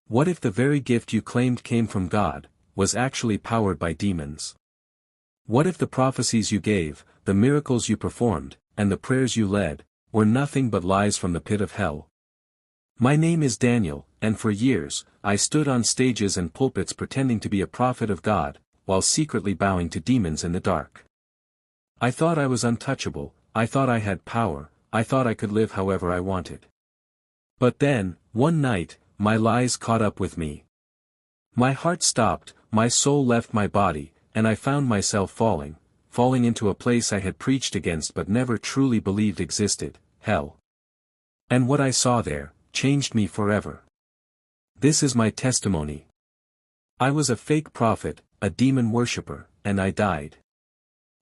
What if the very gift you claimed came from God, was actually powered by demons? What if the prophecies you gave, the miracles you performed, and the prayers you led, were nothing but lies from the pit of hell? My name is Daniel, and for years, I stood on stages and pulpits pretending to be a prophet of God, while secretly bowing to demons in the dark. I thought I was untouchable, I thought I had power, I thought I could live however I wanted. But then, one night, my lies caught up with me. My heart stopped, my soul left my body, and I found myself falling into a place I had preached against but never truly believed existed, hell. And what I saw there, changed me forever. This is my testimony. I was a fake prophet, a demon worshipper, and I died.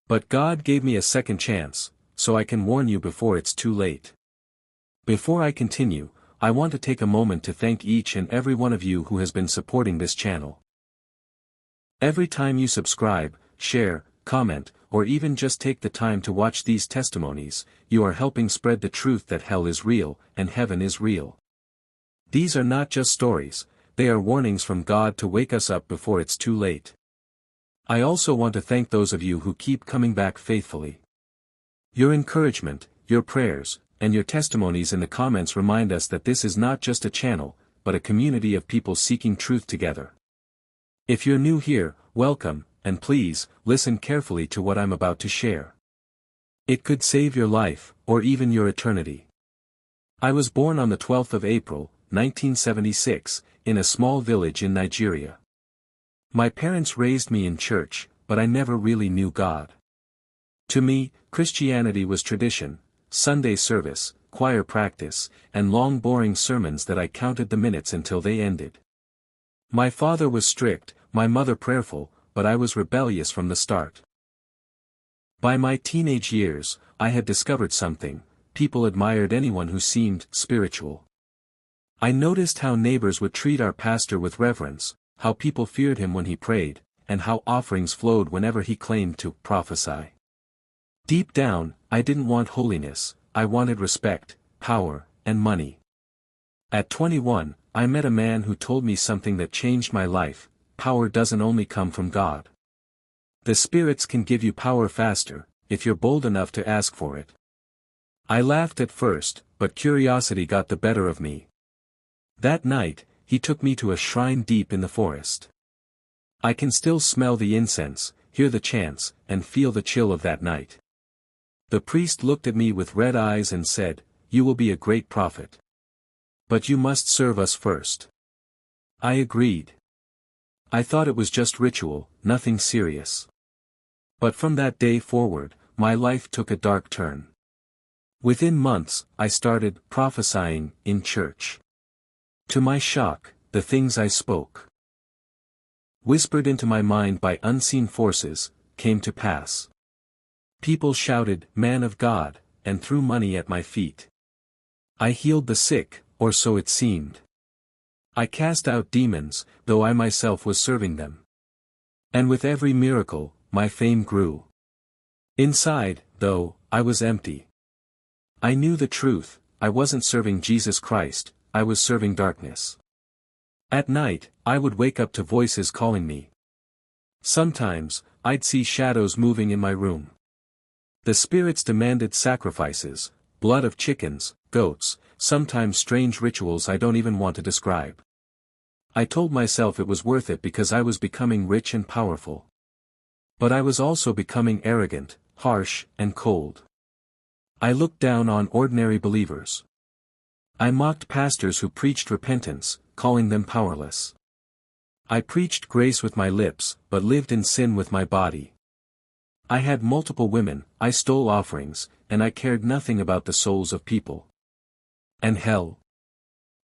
But God gave me a second chance, so I can warn you before it's too late. Before I continue, I want to take a moment to thank each and every one of you who has been supporting this channel. Every time you subscribe, share, comment, or even just take the time to watch these testimonies, you are helping spread the truth that hell is real, and heaven is real. These are not just stories, they are warnings from God to wake us up before it's too late. I also want to thank those of you who keep coming back faithfully. Your encouragement, your prayers, and your testimonies in the comments remind us that this is not just a channel, but a community of people seeking truth together. If you're new here, welcome, and please, listen carefully to what I'm about to share. It could save your life, or even your eternity. I was born on the 12th of April, 1976, in a small village in Nigeria. My parents raised me in church, but I never really knew God. To me, Christianity was tradition, Sunday service, choir practice, and long boring sermons that I counted the minutes until they ended. My father was strict, my mother prayerful, but I was rebellious from the start. By my teenage years, I had discovered something: people admired anyone who seemed spiritual. I noticed how neighbors would treat our pastor with reverence, how people feared him when he prayed, and how offerings flowed whenever he claimed to prophesy. Deep down, I didn't want holiness, I wanted respect, power, and money. At 21, I met a man who told me something that changed my life: power doesn't only come from God. The spirits can give you power faster, if you're bold enough to ask for it. I laughed at first, but curiosity got the better of me. That night, he took me to a shrine deep in the forest. I can still smell the incense, hear the chants, and feel the chill of that night. The priest looked at me with red eyes and said, "You will be a great prophet. But you must serve us first." I agreed. I thought it was just ritual, nothing serious. But from that day forward, my life took a dark turn. Within months, I started prophesying in church. To my shock, the things I spoke, whispered into my mind by unseen forces, came to pass. People shouted, "Man of God," and threw money at my feet. I healed the sick, or so it seemed. I cast out demons, though I myself was serving them. And with every miracle, my fame grew. Inside, though, I was empty. I knew the truth: I wasn't serving Jesus Christ, I was serving darkness. At night, I would wake up to voices calling me. Sometimes, I'd see shadows moving in my room. The spirits demanded sacrifices, blood of chickens, goats, sometimes strange rituals I don't even want to describe. I told myself it was worth it because I was becoming rich and powerful. But I was also becoming arrogant, harsh, and cold. I looked down on ordinary believers. I mocked pastors who preached repentance, calling them powerless. I preached grace with my lips, but lived in sin with my body. I had multiple women, I stole offerings, and I cared nothing about the souls of people. And hell?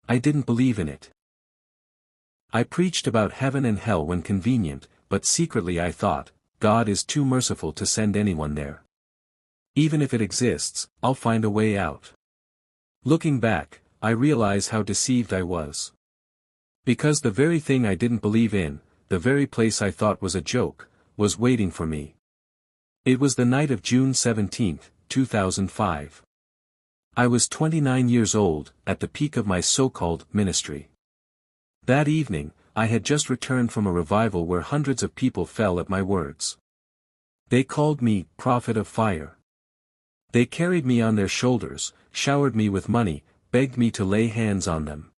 I didn't believe in it. I preached about heaven and hell when convenient, but secretly I thought, God is too merciful to send anyone there. Even if it exists, I'll find a way out. Looking back, I realize how deceived I was. Because the very thing I didn't believe in, the very place I thought was a joke, was waiting for me. It was the night of June 17, 2005. I was 29 years old, at the peak of my so-called ministry. That evening, I had just returned from a revival where hundreds of people fell at my words. They called me, prophet of fire. They carried me on their shoulders, showered me with money, begged me to lay hands on them.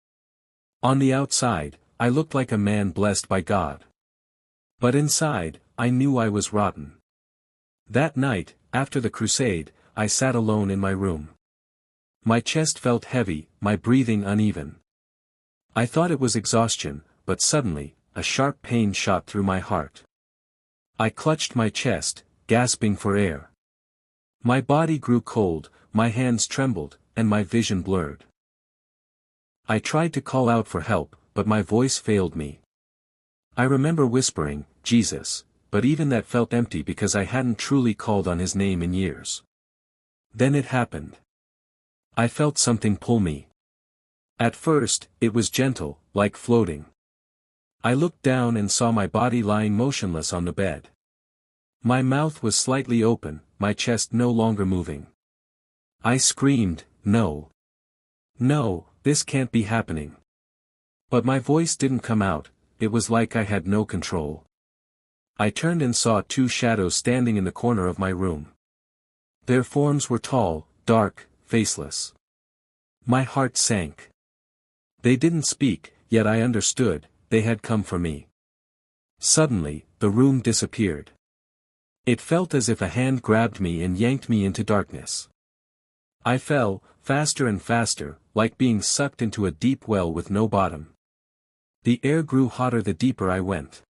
On the outside, I looked like a man blessed by God. But inside, I knew I was rotten. That night, after the crusade, I sat alone in my room. My chest felt heavy, my breathing uneven. I thought it was exhaustion, but suddenly, a sharp pain shot through my heart. I clutched my chest, gasping for air. My body grew cold, my hands trembled, and my vision blurred. I tried to call out for help, but my voice failed me. I remember whispering, Jesus, but even that felt empty because I hadn't truly called on his name in years. Then it happened. I felt something pull me. At first, it was gentle, like floating. I looked down and saw my body lying motionless on the bed. My mouth was slightly open, my chest no longer moving. I screamed, "No. No, this can't be happening." But my voice didn't come out, it was like I had no control. I turned and saw two shadows standing in the corner of my room. Their forms were tall, dark, faceless. My heart sank. They didn't speak, yet I understood, they had come for me. Suddenly, the room disappeared. It felt as if a hand grabbed me and yanked me into darkness. I fell, faster and faster, like being sucked into a deep well with no bottom. The air grew hotter the deeper I went.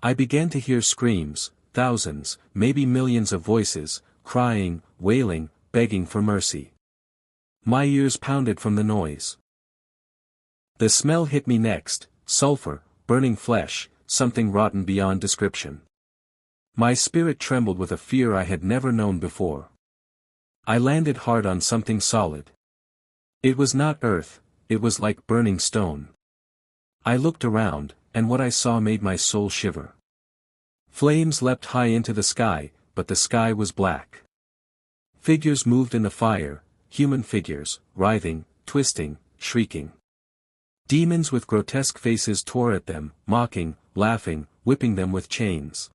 I began to hear screams, thousands, maybe millions of voices, crying, wailing, begging for mercy. My ears pounded from the noise. The smell hit me next, sulfur, burning flesh, something rotten beyond description. My spirit trembled with a fear I had never known before. I landed hard on something solid. It was not earth, it was like burning stone. I looked around, and what I saw made my soul shiver. Flames leapt high into the sky, but the sky was black. Figures moved in the fire, human figures, writhing, twisting, shrieking. Demons with grotesque faces tore at them, mocking, laughing, whipping them with chains.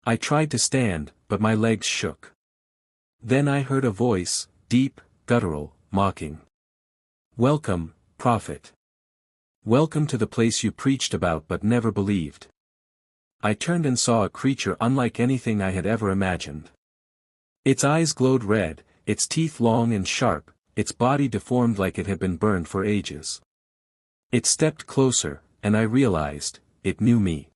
I tried to stand, but my legs shook. Then I heard a voice, deep, guttural, mocking. "Welcome, prophet. Welcome to the place you preached about but never believed." I turned and saw a creature unlike anything I had ever imagined. Its eyes glowed red, its teeth long and sharp, its body deformed like it had been burned for ages. It stepped closer, and I realized, it knew me.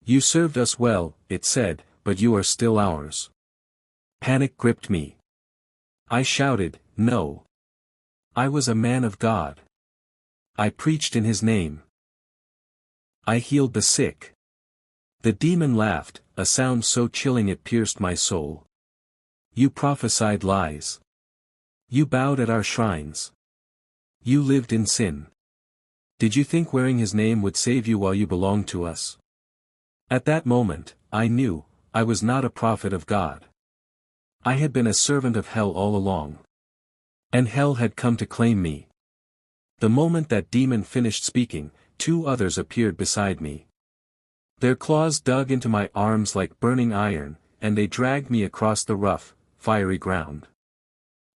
"You served us well," it said, "but you are still ours." Panic gripped me. I shouted, "No. I was a man of God. I preached in his name. I healed the sick." The demon laughed, a sound so chilling it pierced my soul. "You prophesied lies. You bowed at our shrines. You lived in sin. Did you think wearing his name would save you while you belonged to us?" At that moment, I knew, I was not a prophet of God. I had been a servant of hell all along. And hell had come to claim me. The moment that demon finished speaking, two others appeared beside me. Their claws dug into my arms like burning iron, and they dragged me across the rough, fiery ground.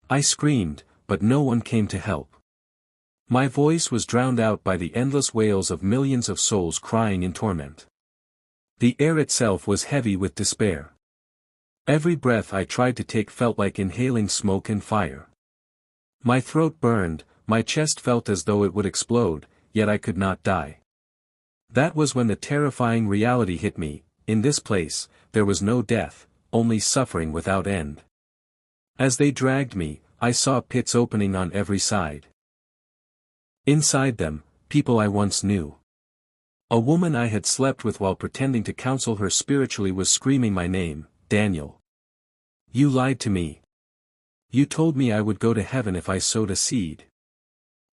I screamed, but no one came to help. My voice was drowned out by the endless wails of millions of souls crying in torment. The air itself was heavy with despair. Every breath I tried to take felt like inhaling smoke and fire. My throat burned, my chest felt as though it would explode, yet I could not die. That was when the terrifying reality hit me: in this place, there was no death, only suffering without end. As they dragged me, I saw pits opening on every side. Inside them, people I once knew. A woman I had slept with while pretending to counsel her spiritually was screaming my name, "Daniel. You lied to me. You told me I would go to heaven if I sowed a seed.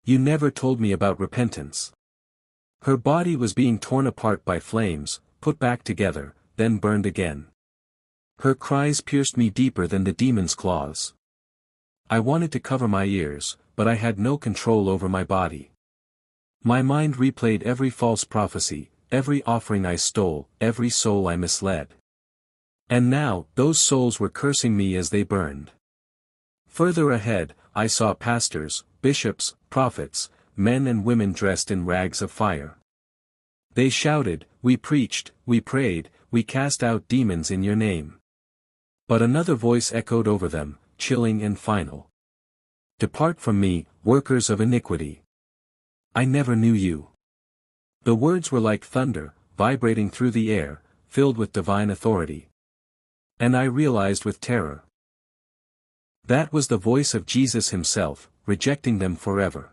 You never told me about repentance." Her body was being torn apart by flames, put back together, then burned again. Her cries pierced me deeper than the demon's claws. I wanted to cover my ears, but I had no control over my body. My mind replayed every false prophecy, every offering I stole, every soul I misled. And now, those souls were cursing me as they burned. Further ahead, I saw pastors, bishops, prophets, men and women dressed in rags of fire. They shouted, "We preached, we prayed, we cast out demons in your name." But another voice echoed over them, chilling and final. "Depart from me, workers of iniquity. I never knew you." The words were like thunder, vibrating through the air, filled with divine authority. And I realized with terror. That was the voice of Jesus himself, rejecting them forever.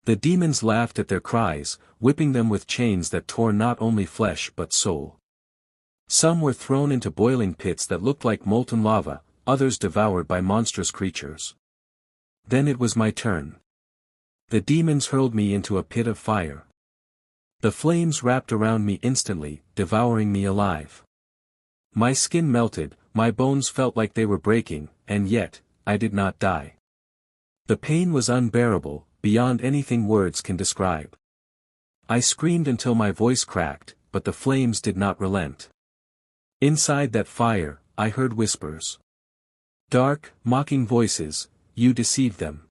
The demons laughed at their cries, whipping them with chains that tore not only flesh but soul. Some were thrown into boiling pits that looked like molten lava, others devoured by monstrous creatures. Then it was my turn. The demons hurled me into a pit of fire. The flames wrapped around me instantly, devouring me alive. My skin melted, my bones felt like they were breaking, and yet, I did not die. The pain was unbearable, beyond anything words can describe. I screamed until my voice cracked, but the flames did not relent. Inside that fire, I heard whispers. Dark, mocking voices, "You deceived them.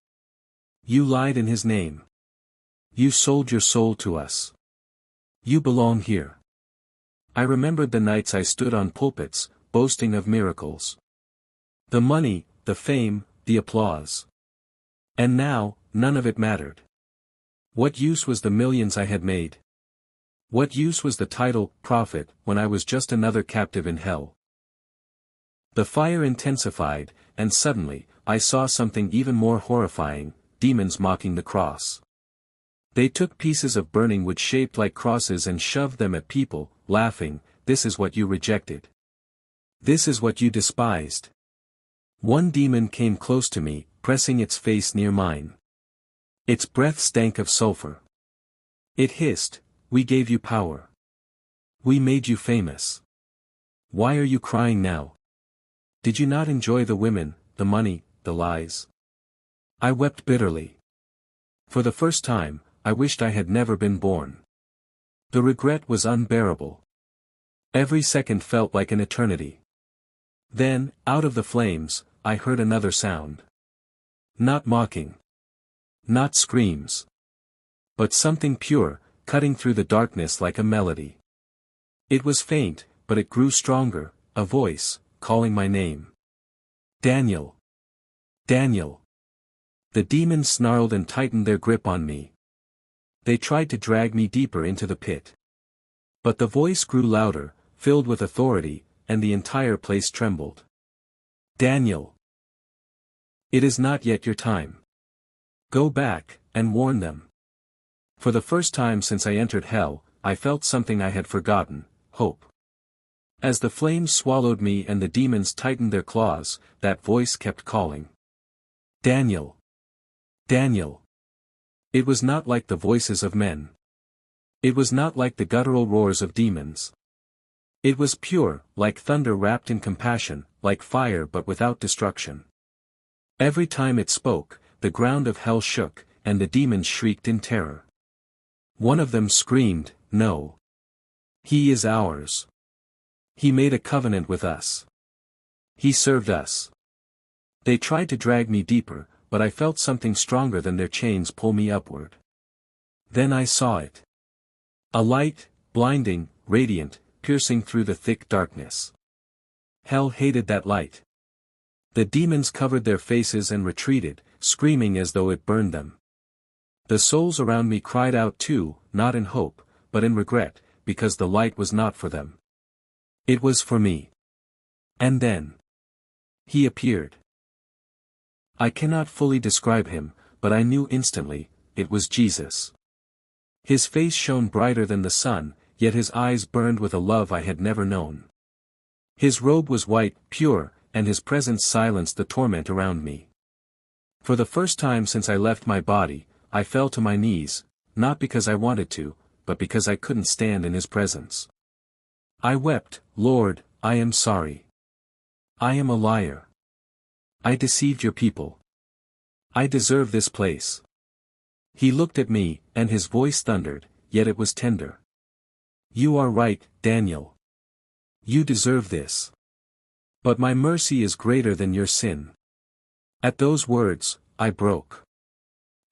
You lied in his name. You sold your soul to us. You belong here." I remembered the nights I stood on pulpits, boasting of miracles. The money, the fame, the applause. And now, none of it mattered. What use was the millions I had made? What use was the title, prophet, when I was just another captive in hell? The fire intensified, and suddenly, I saw something even more horrifying, demons mocking the cross. They took pieces of burning wood shaped like crosses and shoved them at people, laughing, "This is what you rejected. This is what you despised." One demon came close to me, pressing its face near mine. Its breath stank of sulfur. It hissed, "We gave you power. We made you famous. Why are you crying now? Did you not enjoy the women, the money, the lies?" I wept bitterly. For the first time, I wished I had never been born. The regret was unbearable. Every second felt like an eternity. Then, out of the flames, I heard another sound. Not mocking. Not screams. But something pure, cutting through the darkness like a melody. It was faint, but it grew stronger, a voice, calling my name. "Daniel! Daniel!" The demons snarled and tightened their grip on me. They tried to drag me deeper into the pit. But the voice grew louder, filled with authority, and the entire place trembled. "Daniel! It is not yet your time. Go back, and warn them." For the first time since I entered hell, I felt something I had forgotten, hope. As the flames swallowed me and the demons tightened their claws, that voice kept calling. "Daniel! Daniel!" It was not like the voices of men. It was not like the guttural roars of demons. It was pure, like thunder wrapped in compassion, like fire but without destruction. Every time it spoke, the ground of hell shook, and the demons shrieked in terror. One of them screamed, "No. He is ours. He made a covenant with us. He served us." They tried to drag me deeper, but I felt something stronger than their chains pull me upward. Then I saw it. A light, blinding, radiant, piercing through the thick darkness. Hell hated that light. The demons covered their faces and retreated, screaming as though it burned them. The souls around me cried out too, not in hope, but in regret, because the light was not for them. It was for me. And then he appeared. I cannot fully describe him, but I knew instantly, it was Jesus. His face shone brighter than the sun, yet his eyes burned with a love I had never known. His robe was white, pure, and his presence silenced the torment around me. For the first time since I left my body, I fell to my knees, not because I wanted to, but because I couldn't stand in his presence. I wept, "Lord, I am sorry. I am a liar. I deceived your people. I deserve this place. He looked at me, and his voice thundered, yet it was tender. You are right, Daniel. You deserve this. But my mercy is greater than your sin. At those words, I broke.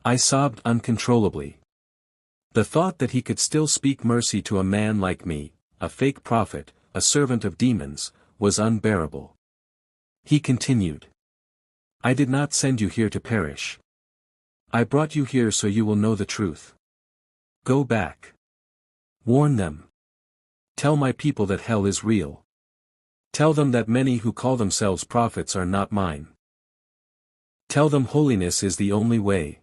I sobbed uncontrollably. The thought that he could still speak mercy to a man like me, a fake prophet, a servant of demons, was unbearable. He continued. I did not send you here to perish. I brought you here so you will know the truth. Go back. Warn them. Tell my people that hell is real. Tell them that many who call themselves prophets are not mine. Tell them holiness is the only way.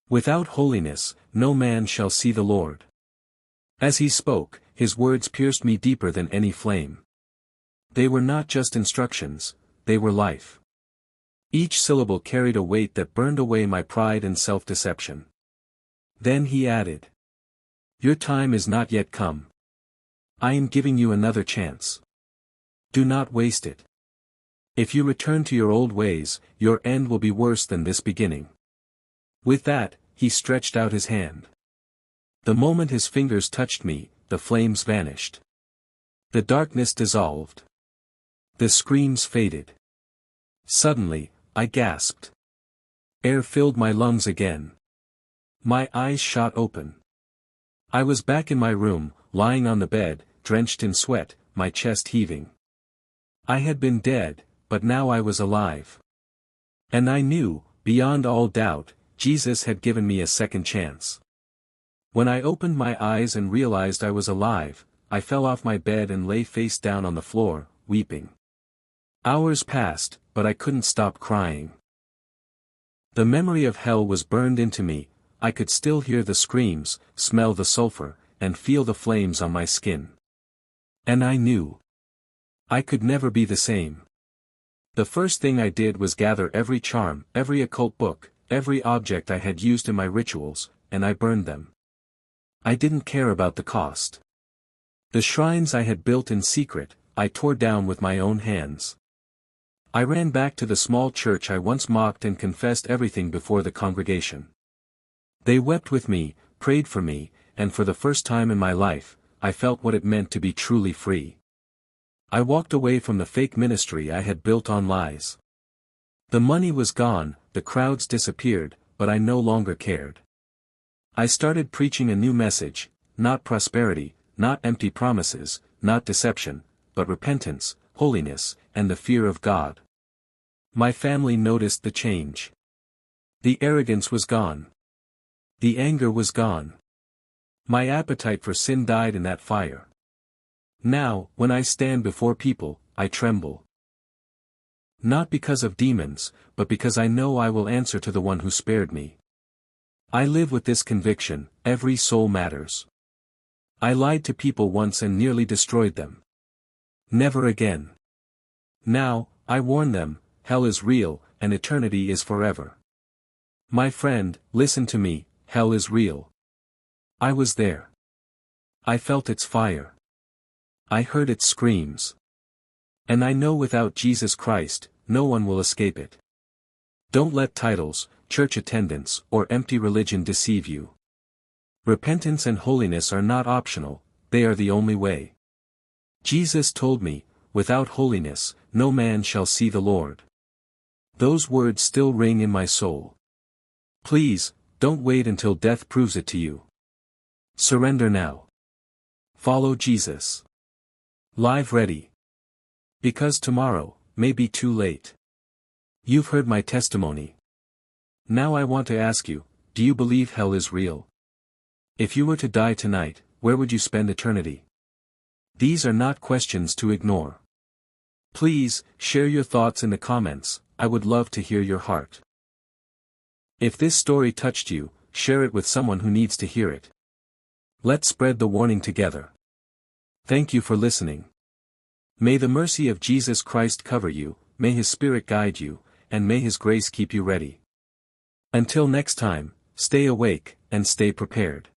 Without holiness, no man shall see the Lord. As he spoke, his words pierced me deeper than any flame. They were not just instructions, they were life. Each syllable carried a weight that burned away my pride and self-deception. Then he added. Your time is not yet come. I am giving you another chance. Do not waste it. If you return to your old ways, your end will be worse than this beginning. With that, he stretched out his hand. The moment his fingers touched me, the flames vanished. The darkness dissolved. The screams faded. Suddenly, I gasped. Air filled my lungs again. My eyes shot open. I was back in my room, lying on the bed, drenched in sweat, my chest heaving. I had been dead, but now I was alive. And I knew, beyond all doubt, Jesus had given me a second chance. When I opened my eyes and realized I was alive, I fell off my bed and lay face down on the floor, weeping. Hours passed, but I couldn't stop crying. The memory of hell was burned into me. I could still hear the screams, smell the sulfur, and feel the flames on my skin. And I knew. I could never be the same. The first thing I did was gather every charm, every occult book, every object I had used in my rituals, and I burned them. I didn't care about the cost. The shrines I had built in secret, I tore down with my own hands. I ran back to the small church I once mocked and confessed everything before the congregation. They wept with me, prayed for me, and for the first time in my life, I felt what it meant to be truly free. I walked away from the fake ministry I had built on lies. The money was gone, the crowds disappeared, but I no longer cared. I started preaching a new message, not prosperity, not empty promises, not deception, but repentance, holiness, and the fear of God. My family noticed the change. The arrogance was gone. The anger was gone. My appetite for sin died in that fire. Now, when I stand before people, I tremble. Not because of demons, but because I know I will answer to the one who spared me. I live with this conviction, every soul matters. I lied to people once and nearly destroyed them. Never again. Now, I warn them, hell is real, and eternity is forever. My friend, listen to me, hell is real. I was there. I felt its fire. I heard its screams. And I know without Jesus Christ, no one will escape it. Don't let titles, church attendance, or empty religion deceive you. Repentance and holiness are not optional, they are the only way. Jesus told me, without holiness, no man shall see the Lord. Those words still ring in my soul. Please, don't wait until death proves it to you. Surrender now. Follow Jesus. Live ready. Because tomorrow, may be too late. You've heard my testimony. Now I want to ask you, do you believe hell is real? If you were to die tonight, where would you spend eternity? These are not questions to ignore. Please, share your thoughts in the comments, I would love to hear your heart. If this story touched you, share it with someone who needs to hear it. Let's spread the warning together. Thank you for listening. May the mercy of Jesus Christ cover you, may His Spirit guide you, and may His grace keep you ready. Until next time, stay awake, and stay prepared.